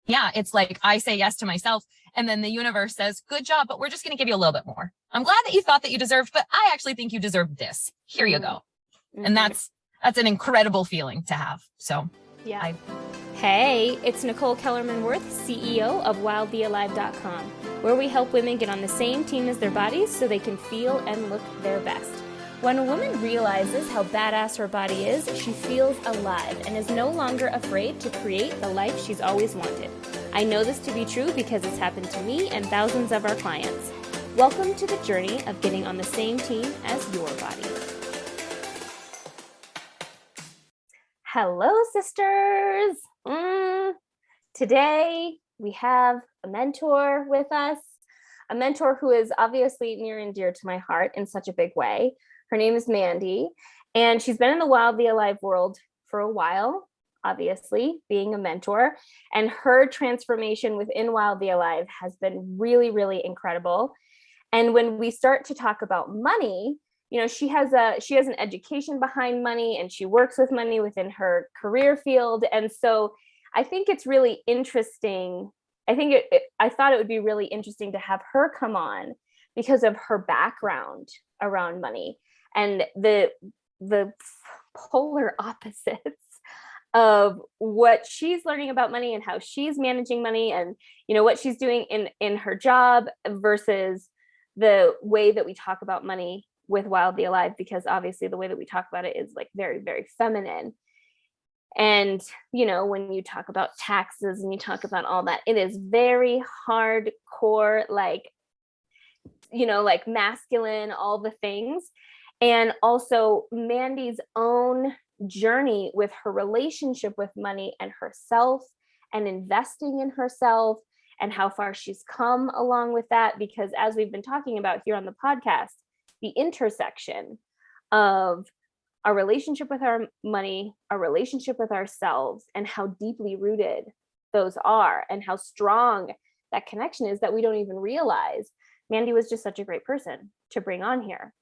yeah, it's like I say yes to myself, and then the universe says, good job, but we're just going to give you a little bit more. I'm glad that you thought that you deserved, but I actually think you deserve this. Here you go. And that's an incredible feeling to have. So yeah. Hey, it's Nicole Kellerman-Worth, CEO of WildBeAlive.com, where we help women get on the same team as their bodies so they can feel and look their best. When a woman realizes how badass her body is, she feels alive and is no longer afraid to create the life she's always wanted. I know this to be true because it's happened to me and thousands of our clients. Welcome to the journey of getting on the same team as your body. Hello, sisters. Today we have a mentor with us, a mentor who is obviously near and dear to my heart in such a big way. Her name is Mandy, and she's been in the Wild Be Alive world for a while, obviously, being a mentor, and her transformation within Wild Be Alive has been really, really incredible. And when we start to talk about money, you know, she has an education behind money, and she works with money within her career field. And so I think it's really interesting. I thought it would be really interesting to have her come on because of her background around money and the polar opposites of what she's learning about money and how she's managing money, and, you know, what she's doing in her job versus the way that we talk about money with Wild Be Alive, because obviously the way that we talk about it is like very, very feminine. And, you know, when you talk about taxes and you talk about all that, it is very hardcore, like, you know, like masculine, all the things. And also Mandy's own journey with her relationship with money and herself and investing in herself and how far she's come along with that. Because as we've been talking about here on the podcast, the intersection of our relationship with our money, our relationship with ourselves, and how deeply rooted those are and how strong that connection is that we don't even realize. Mandy was just such a great person to bring on here.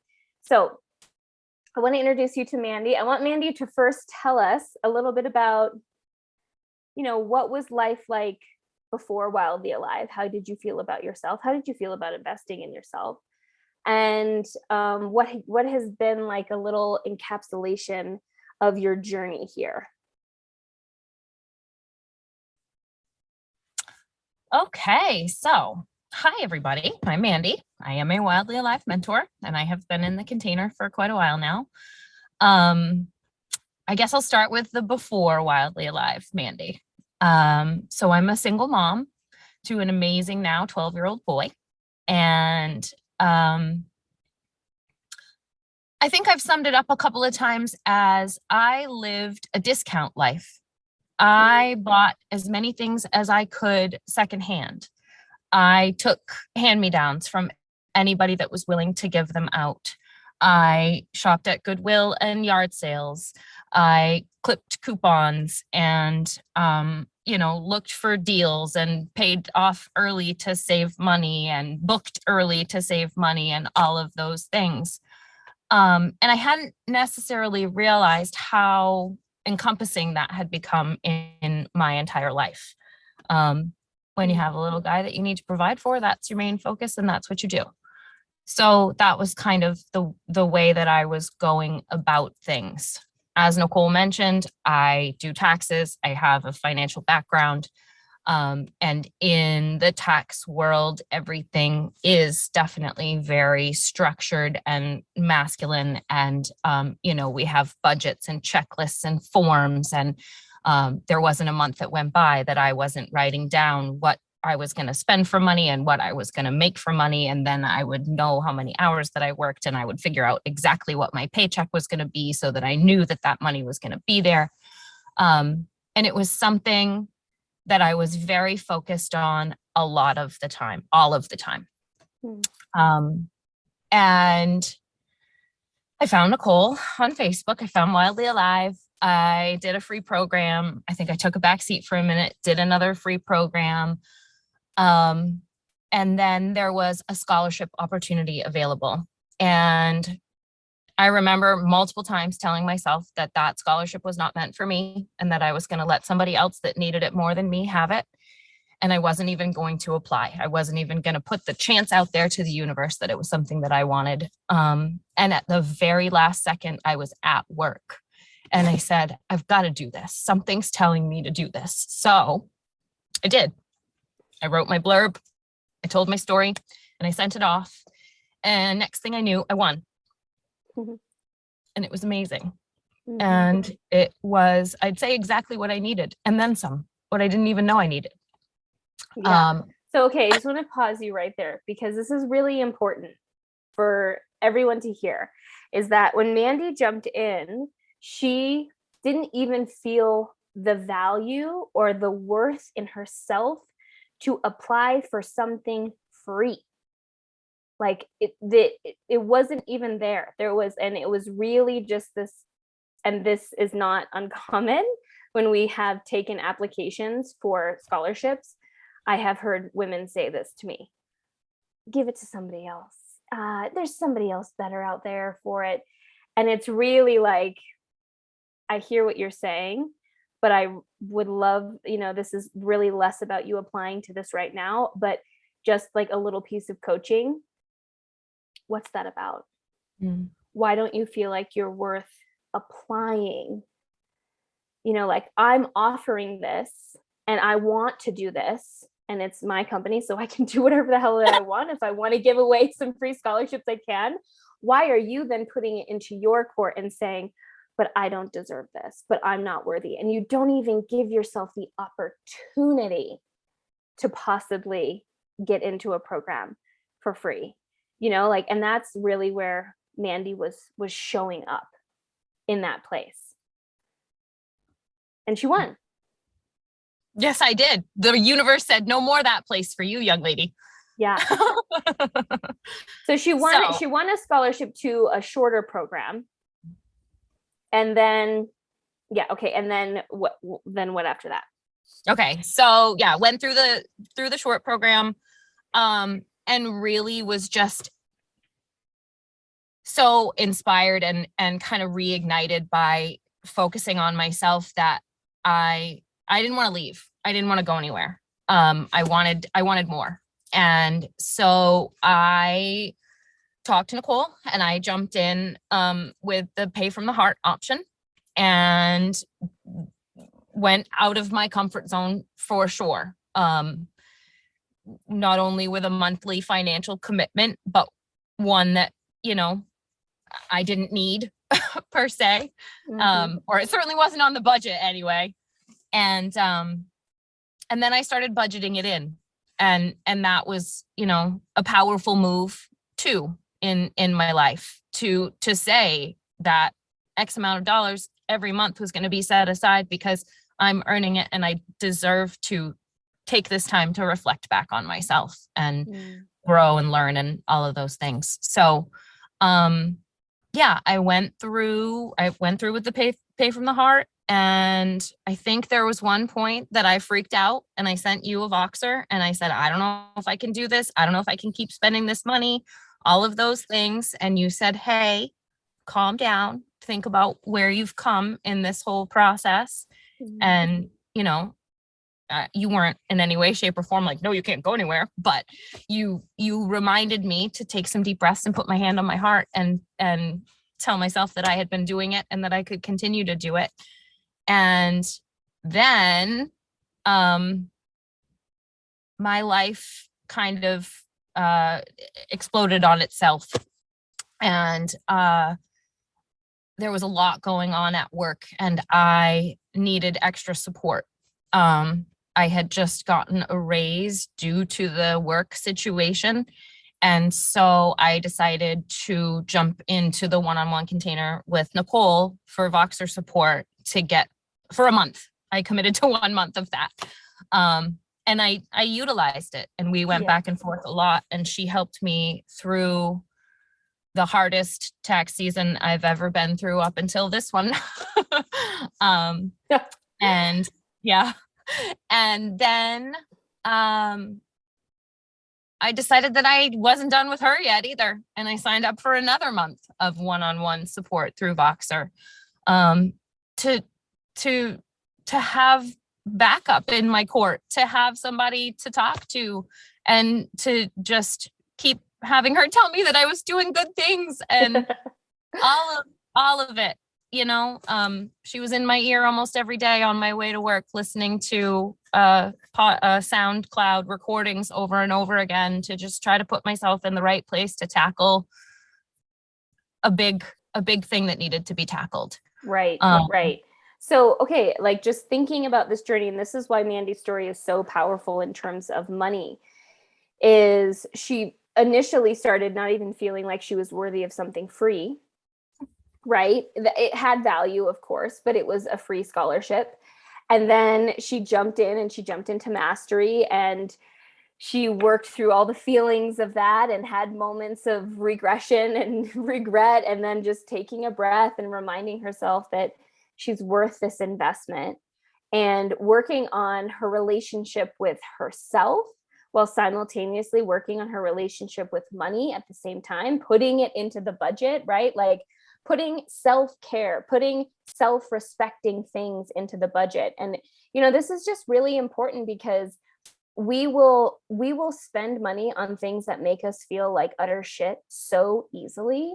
So I want to introduce you to Mandy. I want Mandy to first tell us a little bit about, you know, what was life like before Wild Be Alive? How did you feel about yourself? How did you feel about investing in yourself? And what has been like a little encapsulation of your journey here? Okay, so hi, everybody. I'm Mandy. I am a Wildly Alive mentor, and I have been in the container for quite a while now. I guess I'll start with the before Wildly Alive Mandy. So I'm a single mom to an amazing now 12-year-old boy. And I think I've summed it up a couple of times as I lived a discount life. I bought as many things as I could secondhand. I took hand-me-downs from anybody that was willing to give them out. I shopped at Goodwill and yard sales. I clipped coupons and, you know, looked for deals and paid off early to save money and booked early to save money and all of those things. And I hadn't necessarily realized how encompassing that had become in my entire life. When you have a little guy that you need to provide for, that's your main focus and that's what you do. So that was kind of the way that I was going about things. As Nicole mentioned, I do taxes. I have a financial background. And in the tax world, everything is definitely very structured and masculine. And, you know, we have budgets and checklists and forms. And there wasn't a month that went by that I wasn't writing down what I was going to spend for money and what I was going to make for money. And then I would know how many hours that I worked, and I would figure out exactly what my paycheck was going to be so that I knew that that money was going to be there. And it was something that I was very focused on a lot of the time, all of the time. And I found Nicole on Facebook. I found Wildly Alive. I did a free program. I think I took a back seat for a minute, did another free program. And then there was a scholarship opportunity available. And I remember multiple times telling myself that that scholarship was not meant for me and that I was going to let somebody else that needed it more than me have it. and I wasn't even going to apply. I wasn't even going to put the chance out there to the universe that it was something that I wanted. And at the very last second, I was at work and I said, I've got to do this. Something's telling me to do this. So I did. I wrote my blurb. I told my story and I sent it off. And next thing I knew, I won. Mhm. And it was amazing. Mhm. And it was, I'd say, exactly what I needed. And then some, what I didn't even know I needed. Yeah. So, okay, I just want to pause you right there because this is really important for everyone to hear, is that when Mandy jumped in, she didn't even feel the value or the worth in herself to apply for something free. Like it wasn't even there. And it was really just this, and this is not uncommon when we have taken applications for scholarships. I have heard women say this to me: give it to somebody else. There's somebody else better out there for it. And it's really like, I hear what you're saying, but I would love, this is really less about you applying to this right now, but just like a little piece of coaching. What's that about? Mm. Why don't you feel like you're worth applying? Like, I'm offering this and I want to do this, and it's my company, so I can do whatever the hell that I want. If I want to give away some free scholarships, I can. Why are you then putting it into your court and saying, but I don't deserve this, but I'm not worthy? And you don't even give yourself the opportunity to possibly get into a program for free, and that's really where Mandy was showing up, in that place. And she won. Yes, I did. The universe said, no more that place for you, young lady. Yeah. So she won a scholarship to a shorter program. And then, and then what after that? Okay. So yeah, went through the short program, and really was just so inspired and kind of reignited by focusing on myself that I didn't want to leave. I didn't want to go anywhere. I wanted more. And so I talked to Nicole and I jumped in with the pay from the heart option and went out of my comfort zone for sure. Not only with a monthly financial commitment, but one that, I didn't need per se, or it certainly wasn't on the budget anyway. And then I started budgeting it in, and that was, a powerful move too in my life to say that X amount of dollars every month was going to be set aside because I'm earning it and I deserve to take this time to reflect back on myself and grow and learn and all of those things. So, I went through with the pay from the heart. And I think there was one point that I freaked out and I sent you a Voxer and I said, I don't know if I can do this. I don't know if I can keep spending this money, all of those things. And you said, hey, calm down, think about where you've come in this whole process. And, you weren't in any way, shape or form like, no, you can't go anywhere. But you reminded me to take some deep breaths and put my hand on my heart and tell myself that I had been doing it and that I could continue to do it. And then my life kind of exploded on itself. And there was a lot going on at work and I needed extra support. I had just gotten a raise due to the work situation. And so I decided to jump into the one-on-one container with Nicole for Voxer support to get for a month. I committed to 1 month of that. And I utilized it and we went back and forth a lot. And she helped me through the hardest tax season I've ever been through up until this one. And yeah. And then I decided that I wasn't done with her yet either. And I signed up for another month of one-on-one support through Voxer to have backup in my court, to have somebody to talk to, and to just keep having her tell me that I was doing good things, and all of it, you know. She was in my ear almost every day on my way to work, listening to SoundCloud recordings over and over again, to just try to put myself in the right place to tackle a big thing that needed to be tackled. Right. Right. So, okay, like just thinking about this journey, and this is why Mandy's story is so powerful in terms of money, is she initially started not even feeling like she was worthy of something free, right? It had value, of course, but it was a free scholarship. And then she jumped in, and she jumped into mastery, and she worked through all the feelings of that, and had moments of regression and regret, and then just taking a breath and reminding herself that she's worth this investment, and working on her relationship with herself while simultaneously working on her relationship with money at the same time, putting it into the budget, right? Like putting self-care, putting self-respecting things into the budget. And, you know, this is just really important, because we will spend money on things that make us feel like utter shit so easily.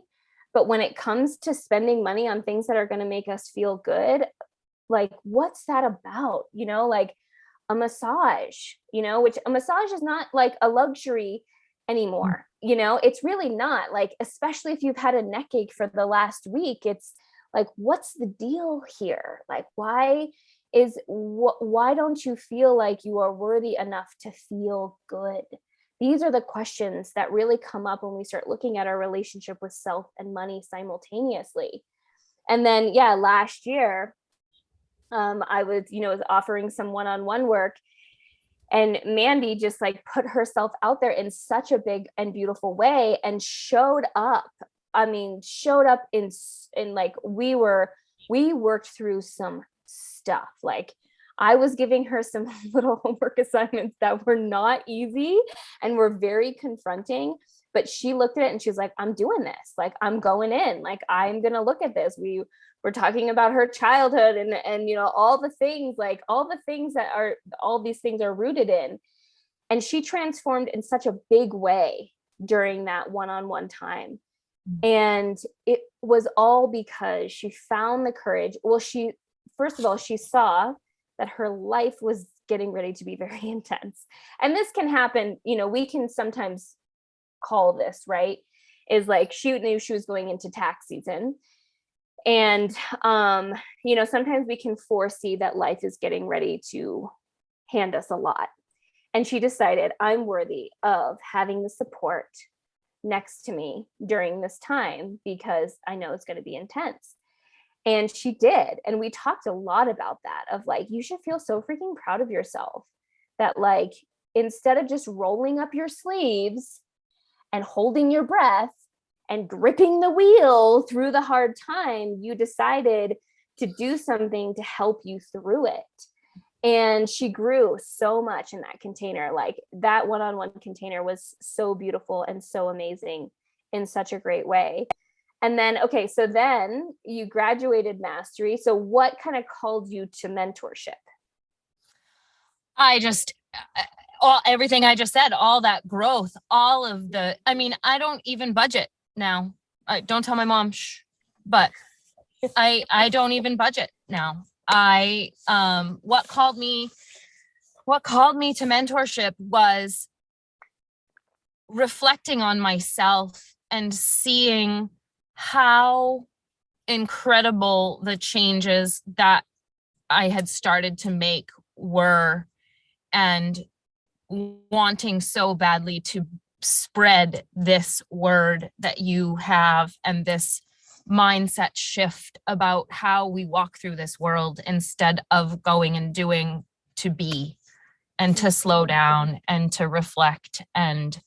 But when it comes to spending money on things that are going to make us feel good, like, what's that about? You know, like a massage, you know, which a massage is not like a luxury anymore. You know, it's really not, like, especially if you've had a neck ache for the last week, it's like, what's the deal here? Like, why don't you feel like you are worthy enough to feel good? These are the questions that really come up when we start looking at our relationship with self and money simultaneously. And then, yeah, last year, I was offering some one-on-one work, and Mandy just like put herself out there in such a big and beautiful way, and showed up. I mean, showed up in like, we worked through some stuff. Like, I was giving her some little homework assignments that were not easy and were very confronting, but she looked at it and she's like, I'm doing this. Like, I'm going in, like, I'm going to look at this. We were talking about her childhood and, you know, all the things that all these things are rooted in. And she transformed in such a big way during that one-on-one time. And it was all because she found the courage. Well, first of all, she saw that her life was getting ready to be very intense. And this can happen, you know, we can sometimes call this, right, is like, she knew she was going into tax season. And, you know, sometimes we can foresee that life is getting ready to hand us a lot. And she decided, I'm worthy of having the support next to me during this time, because I know it's going to be intense. And she did. And we talked a lot about that, of like, you should feel so freaking proud of yourself that, like, instead of just rolling up your sleeves and holding your breath and gripping the wheel through the hard time, you decided to do something to help you through it. And she grew so much in that container. Like, that one-on-one container was so beautiful and so amazing in such a great way. And then, okay, so then you graduated mastery. So what kind of called you to mentorship? I just, everything I just said, all that growth, I don't even budget now. Don't tell my mom, but I don't even budget now. What called me to mentorship was reflecting on myself and seeing how incredible the changes that I had started to make were, and wanting so badly to spread this word that you have, and this mindset shift about how we walk through this world, instead of going and doing to be, and to slow down and to reflect. And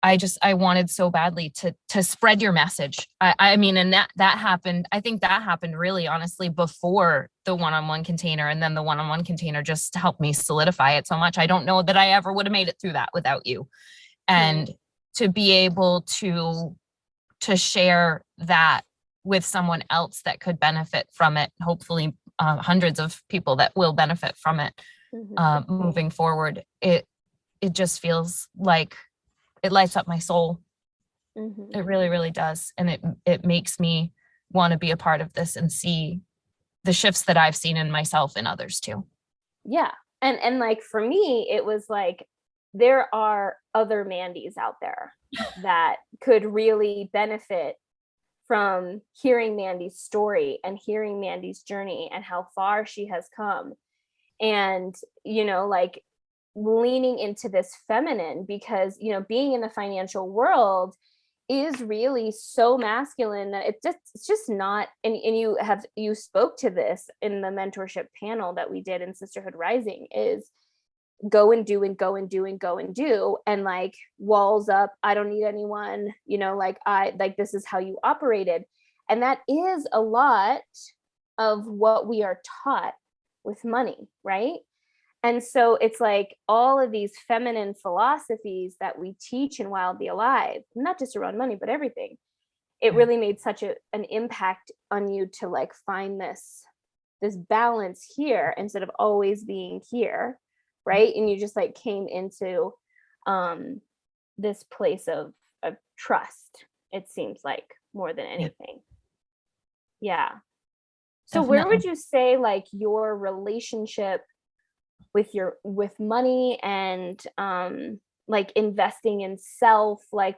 I wanted so badly to spread your message. I mean, and that happened. I think that happened really, honestly, before the one-on-one container, and then the one-on-one container just helped me solidify it so much. I don't know that I ever would have made it through that without you. And to be able to share that with someone else that could benefit from it, hopefully hundreds of people that will benefit from it moving forward. It just feels like it lights up my soul. It really, really does. And it makes me want to be a part of this and see the shifts that I've seen in myself and others too. Yeah. And like for me, it was like, there are other Mandys out there that could really benefit from hearing Mandy's story and hearing Mandy's journey and how far she has come. And, you know, like leaning into this feminine, because, you know, being in the financial world is really so masculine that it's just not. And you spoke to this in the mentorship panel that we did in Sisterhood Rising, is go and do and go and do and go and do, and like walls up, I don't need anyone, you know, like this is how you operated. And that is a lot of what we are taught with money, right? And so it's like all of these feminine philosophies that we teach in Wildly Alive, not just around money, but everything. It really made such an impact on you to like find this balance here instead of always being here, right? And you just like came into this place of trust, it seems like, more than anything. Yeah. So Definitely. where would you say like your relationship with money and like investing in self, like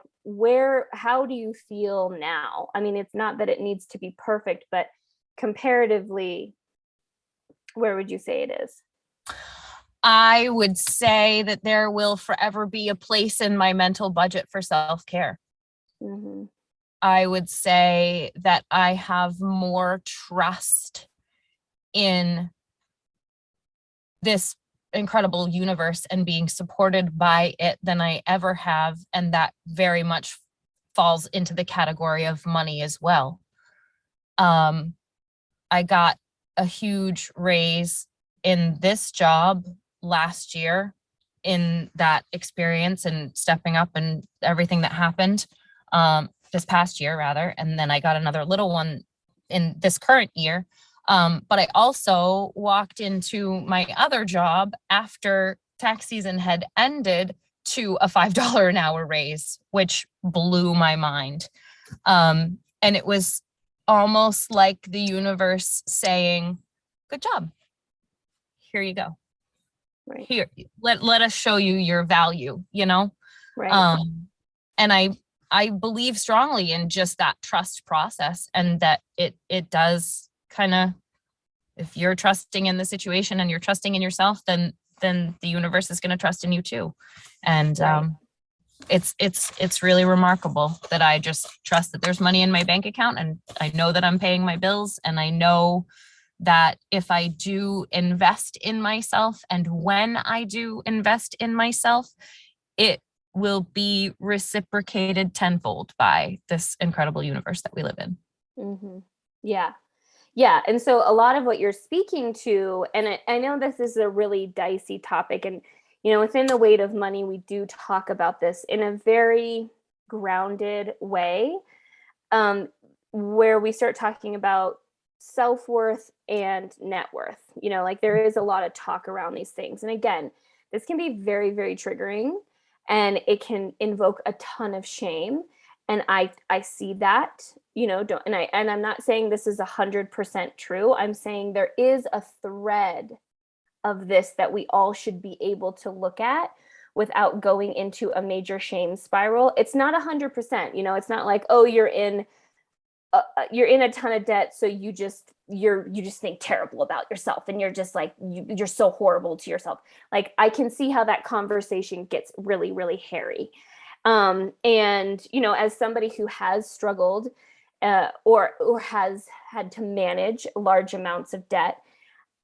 how do you feel now? I mean, it's not that it needs to be perfect, but comparatively, where would you say it is? I would say that there will forever be a place in my mental budget for self-care. I would say that I have more trust in this incredible universe and being supported by it than I ever have. And that very much falls into the category of money as well. I got a huge raise in this job last year in that experience and stepping up and everything that happened this past year rather. And then I got another little one in this current year. But I also walked into my other job after tax season had ended to a $5 an hour raise, which blew my mind. And it was almost like the universe saying, good job. Here you go. Right. Here, let us show you your value, you know? Right. And I believe strongly in just that trust process, and that it does kind of, if you're trusting in the situation and you're trusting in yourself, then the universe is going to trust in you too. And right. It's really remarkable that I just trust that there's money in my bank account, and I know that I'm paying my bills, and I know that if I do invest in myself, and when I do invest in myself, it will be reciprocated tenfold by this incredible universe that we live in. Yeah. Yeah. And so a lot of what you're speaking to, and I know this is a really dicey topic, and, you know, within the weight of money, we do talk about this in a very grounded way, where we start talking about self-worth and net worth. You know, like there is a lot of talk around these things. And again, this can be very, very triggering, and it can invoke a ton of shame. And I see that, you know, and I'm not saying this is 100% true. I'm saying there is a thread of this that we all should be able to look at without going into a major shame spiral. It's not 100%, you know, it's not like, oh, you're in a ton of debt, so you just think terrible about yourself, and you're just like, you're so horrible to yourself. Like, I can see how that conversation gets really, really hairy. And, you know, as somebody who has struggled or has had to manage large amounts of debt,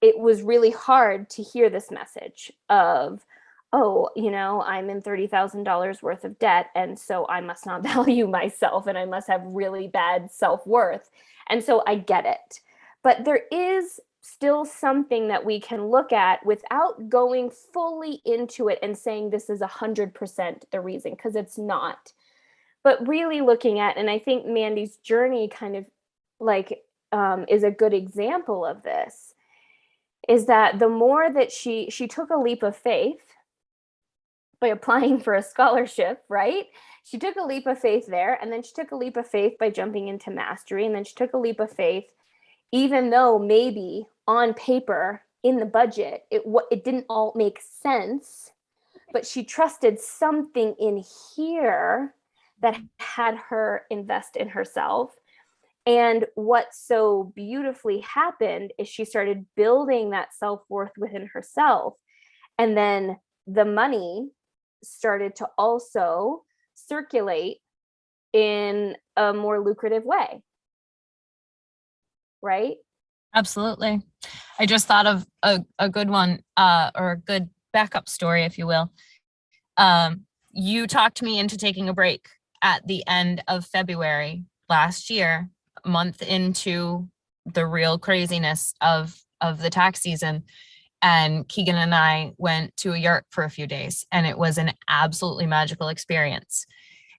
it was really hard to hear this message of, oh, you know, I'm in $30,000 worth of debt, and so I must not value myself, and I must have really bad self-worth. And so I get it. But there is still something that we can look at without going fully into it and saying this is 100% the reason, because it's not. But really looking at, and I think Mandy's journey kind of like is a good example of this, is that the more that she took a leap of faith by applying for a scholarship, right? She took a leap of faith there, and then she took a leap of faith by jumping into mastery, and then she took a leap of faith, even though maybe on paper in the budget it didn't all make sense, but she trusted something in here that had her invest in herself. And what so beautifully happened is she started building that self-worth within herself. And then the money started to also circulate in a more lucrative way. Right? Absolutely. I just thought of a good one, or a good backup story, if you will. You talked me into taking a break at the end of February last year, a month into the real craziness of the tax season. And Keegan and I went to a yurt for a few days, and it was an absolutely magical experience.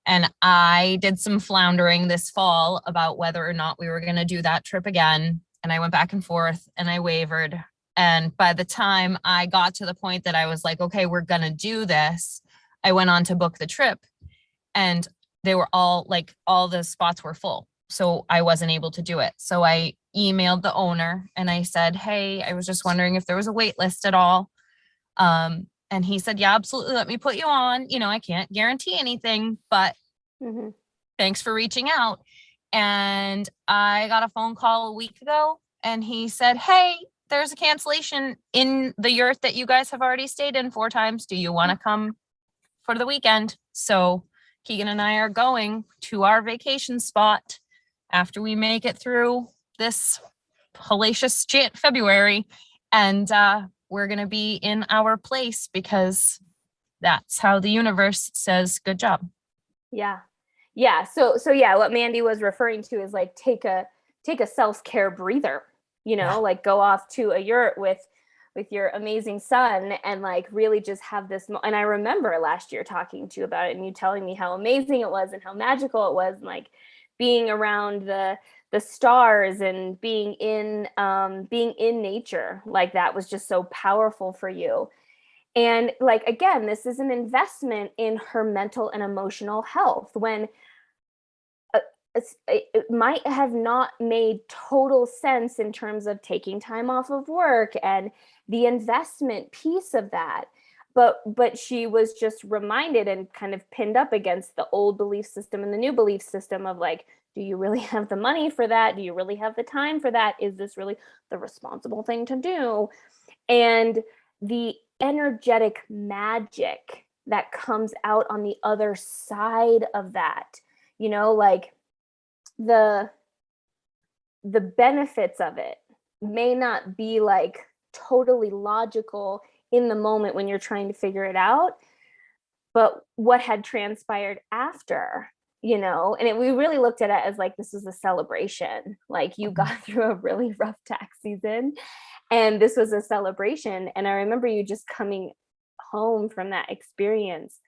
And I did some floundering this fall about whether or not we were going to do that trip again. And I went back and forth and I wavered. And by the time I got to the point that I was like, okay, we're going to do this, I went on to book the trip, and they were all the spots were full. So I wasn't able to do it. So I emailed the owner and I said, hey, I was just wondering if there was a wait list at all. And he said, yeah, absolutely. Let me put you on. I can't guarantee anything, but thanks for reaching out. And I got a phone call a week ago, and he said, hey, there's a cancellation in the yurt that you guys have already stayed in 4 times. Do you want to come for the weekend? So Keegan and I are going to our vacation spot after we make it through this hellacious February. And we're going to be in our place because that's how the universe says, good job. Yeah. Yeah. So yeah, what Mandy was referring to is like, take a self-care breather, like go off to a yurt with your amazing son and like really just have this. And I remember last year talking to you about it and you telling me how amazing it was and how magical it was. And like being around the stars and being in nature, like that was just so powerful for you. And like, again, this is an investment in her mental and emotional health when it might have not made total sense in terms of taking time off of work and the investment piece of that. But she was just reminded and kind of pinned up against the old belief system and the new belief system of like, do you really have the money for that? Do you really have the time for that? Is this really the responsible thing to do? And the energetic magic that comes out on the other side of that, like the benefits of it may not be like totally logical in the moment when you're trying to figure it out, but what had transpired after, and we really looked at it as like, this was a celebration. Like you got through a really rough tax season and this was a celebration. And I remember you just coming home from that experience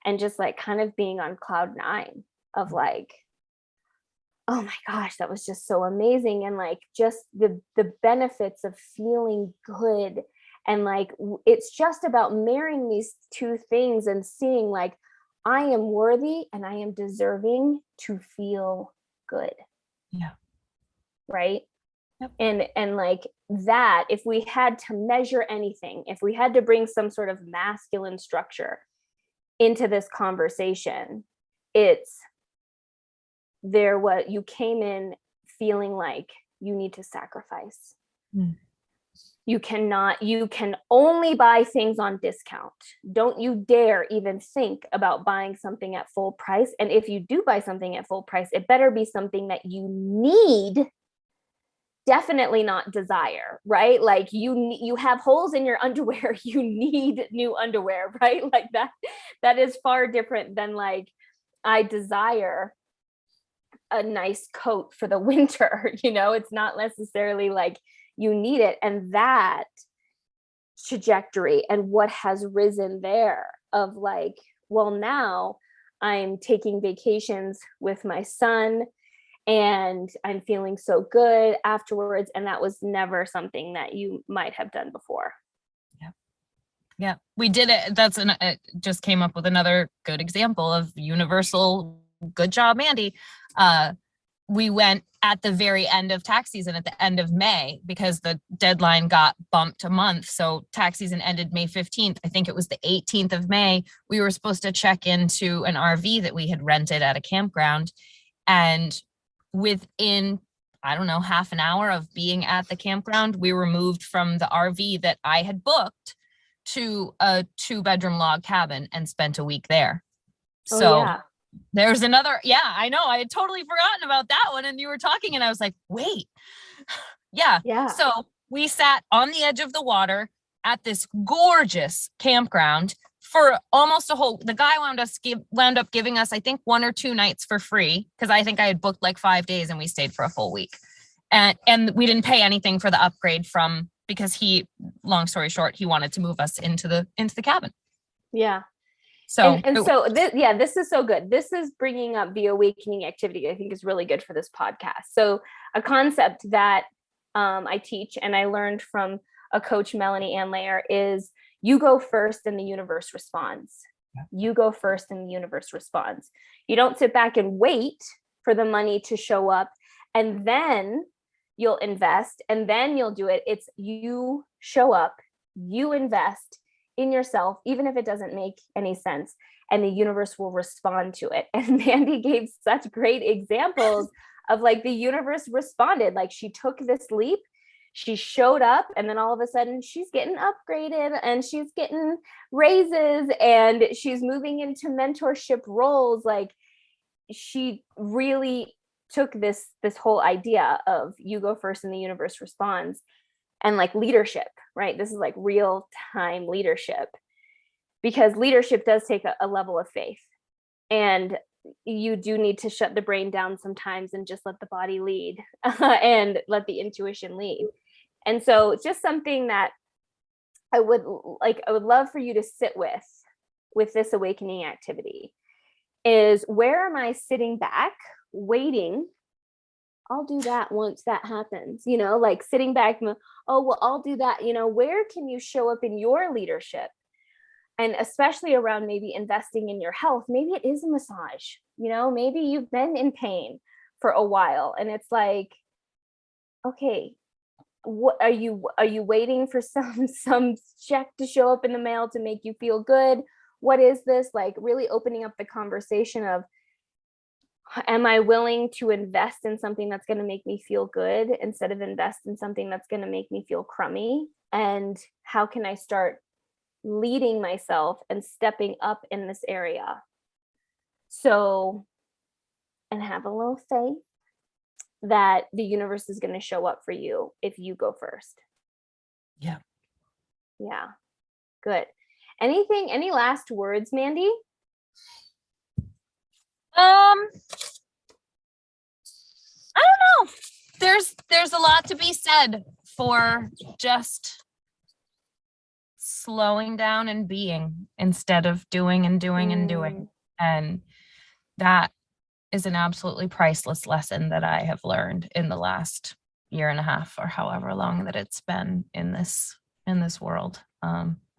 and just like kind of being on cloud 9 of like, oh my gosh, that was just so amazing. And like, just the benefits of feeling good. And like, it's just about marrying these two things and seeing like, I am worthy and I am deserving to feel good. Yeah. Right. Yep. And like that, if we had to measure anything, if we had to bring some sort of masculine structure into this conversation, it's you came in feeling like you need to sacrifice. You can only buy things on discount. Don't you dare even think about buying something at full price. And if you do buy something at full price, it better be something that you need, definitely not desire, right? Like you have holes in your underwear, you need new underwear, right? Like that is far different than like, I desire a nice coat for the winter. It's not necessarily like you need it. And that trajectory and what has risen there of like, well, now I'm taking vacations with my son and I'm feeling so good afterwards. And that was never something that you might have done before. Yeah, we did it. It just came up with another good example of universal good job, Mandy. We went at the very end of tax season at the end of May because the deadline got bumped a month. So tax season ended May 15th. I think it was the 18th of May. We were supposed to check into an RV that we had rented at a campground. And within, I don't know, half an hour of being at the campground, we were moved from the RV that I had booked to a 2-bedroom log cabin and spent a week there. Oh, So yeah. there's another, I know, I had totally forgotten about that one. And you were talking and I was like, wait, yeah. So we sat on the edge of the water at this gorgeous campground for almost the guy wound up giving us, I think 1 or 2 nights for free. Cause I think I had booked like 5 days and we stayed for a full week. And we didn't pay anything for the upgrade because long story short, he wanted to move us into the cabin. Yeah. So, this is so good. This is bringing up the awakening activity. I think is really good for this podcast. So a concept that I teach and I learned from a coach, Melanie Ann Layer, is you go first and the universe responds. You go first and the universe responds. You don't sit back and wait for the money to show up and then you'll invest and then you'll do it. It's you show up, you invest in yourself, even if it doesn't make any sense, and the universe will respond to it. And Mandy gave such great examples of like the universe responded. Like she took this leap, she showed up, and then all of a sudden she's getting upgraded and she's getting raises and she's moving into mentorship roles. Like she really took this whole idea of you go first and the universe responds, and like leadership, right? This is like real time leadership, because leadership does take a level of faith, and you do need to shut the brain down sometimes and just let the body lead and let the intuition lead. And so it's just something that I would love for you to sit with this awakening activity is, where am I sitting back waiting? I'll do that once that happens, like sitting back, oh, well, I'll do that. Where can you show up in your leadership? And especially around maybe investing in your health. Maybe it is a massage, maybe you've been in pain for a while and it's like, okay, what are you waiting for some check to show up in the mail to make you feel good? What is this? Like really opening up the conversation of, am I willing to invest in something that's going to make me feel good instead of invest in something that's going to make me feel crummy? And how can I start leading myself and stepping up in this area? So, and have a little faith that the universe is going to show up for you if you go first. Yeah. Yeah. Good. Any last words, Mandy? I don't know. There's a lot to be said for just slowing down and being instead of doing and doing and doing. And that is an absolutely priceless lesson that I have learned in the last year and a half or however long that it's been in this world,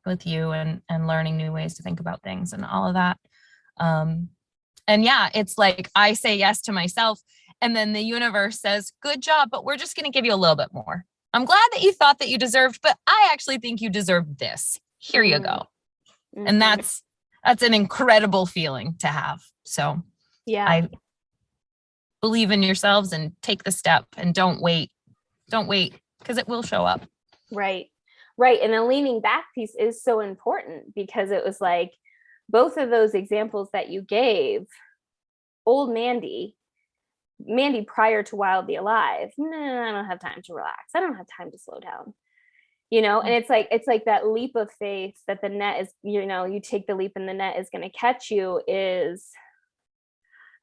with you and learning new ways to think about things and all of that. And yeah, it's like I say yes to myself and then the universe says, good job, but we're just going to give you a little bit more. I'm glad that you thought that you deserved, but I actually think you deserve this. Here you go. Mm-hmm. And that's an incredible feeling to have. So yeah, I believe in yourselves and take the step and don't wait because it will show up. Right. And the leaning back piece is so important, because it was like both of those examples that you gave, old Mandy prior to Wildly Alive, I don't have time to relax. I don't have time to slow down. And it's like that leap of faith that the net is, you take the leap and the net is going to catch you, is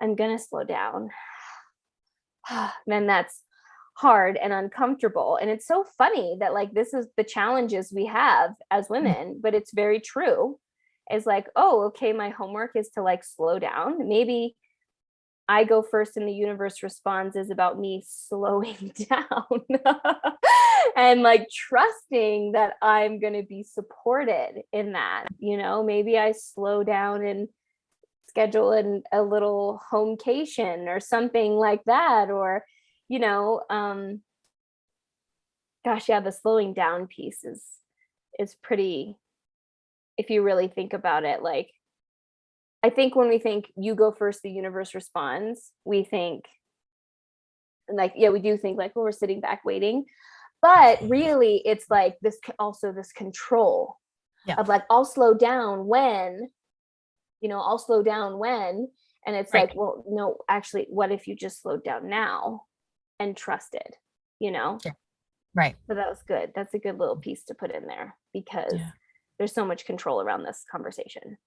I'm going to slow down. Then that's hard and uncomfortable. And it's so funny that like, this is the challenges we have as women, but it's very true. Is like, oh, okay, my homework is to like slow down. Maybe I go first and the universe responds is about me slowing down and like trusting that I'm going to be supported in that. Maybe I slow down and schedule a little homecation or something like that, or gosh, yeah, the slowing down piece is pretty, if you really think about it. Like, I think when we think you go first, the universe responds, we think like, yeah, we do think like, well, we're sitting back waiting, but really it's like this control of like, I'll slow down when, and it's like, well, no, actually, what if you just slowed down now and trusted, Yeah. Right. So that was good. That's a good little piece to put in there, because there's so much control around this conversation,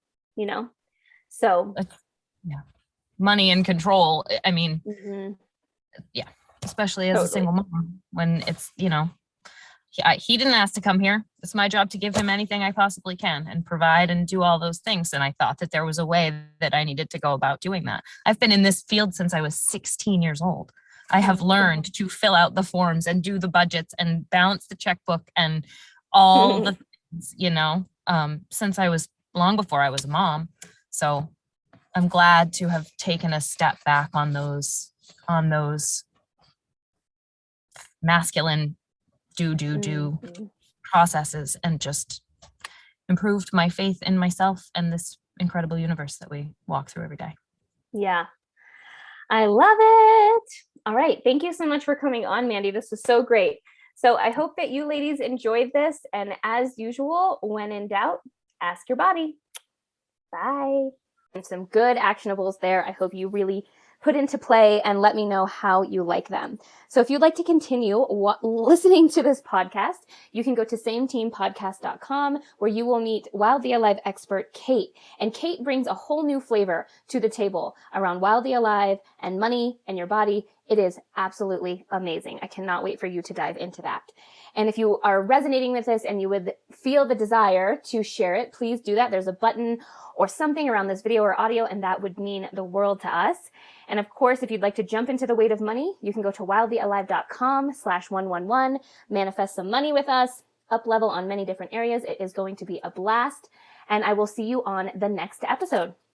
So money and control. I mean, mm-hmm. Especially as a single mom, when it's, he didn't ask to come here. It's my job to give him anything I possibly can and provide and do all those things. And I thought that there was a way that I needed to go about doing that. I've been in this field since I was 16 years old. I have learned to fill out the forms and do the budgets and balance the checkbook and all the things, since I was long before I was a mom. So I'm glad to have taken a step back on those masculine do processes and just improved my faith in myself and this incredible universe that we walk through every day. Yeah. I love it. All right. Thank you so much for coming on, Mandy. This was so great. So I hope that you ladies enjoyed this. And as usual, when in doubt, ask your body. Bye. And some good actionables there. I hope you really put into play and let me know how you like them. So if you'd like to continue listening to this podcast, you can go to sameteampodcast.com, where you will meet Wildly Alive expert Kate. And Kate brings a whole new flavor to the table around Wildly Alive and money and your body. It is absolutely amazing. I cannot wait for you to dive into that. And if you are resonating with this and you would feel the desire to share it, please do that. There's a button or something around this video or audio, and that would mean the world to us. And of course, if you'd like to jump into the weight of money, you can go to wildlyalive.com/111, manifest some money with us, up level on many different areas. It is going to be a blast. And I will see you on the next episode.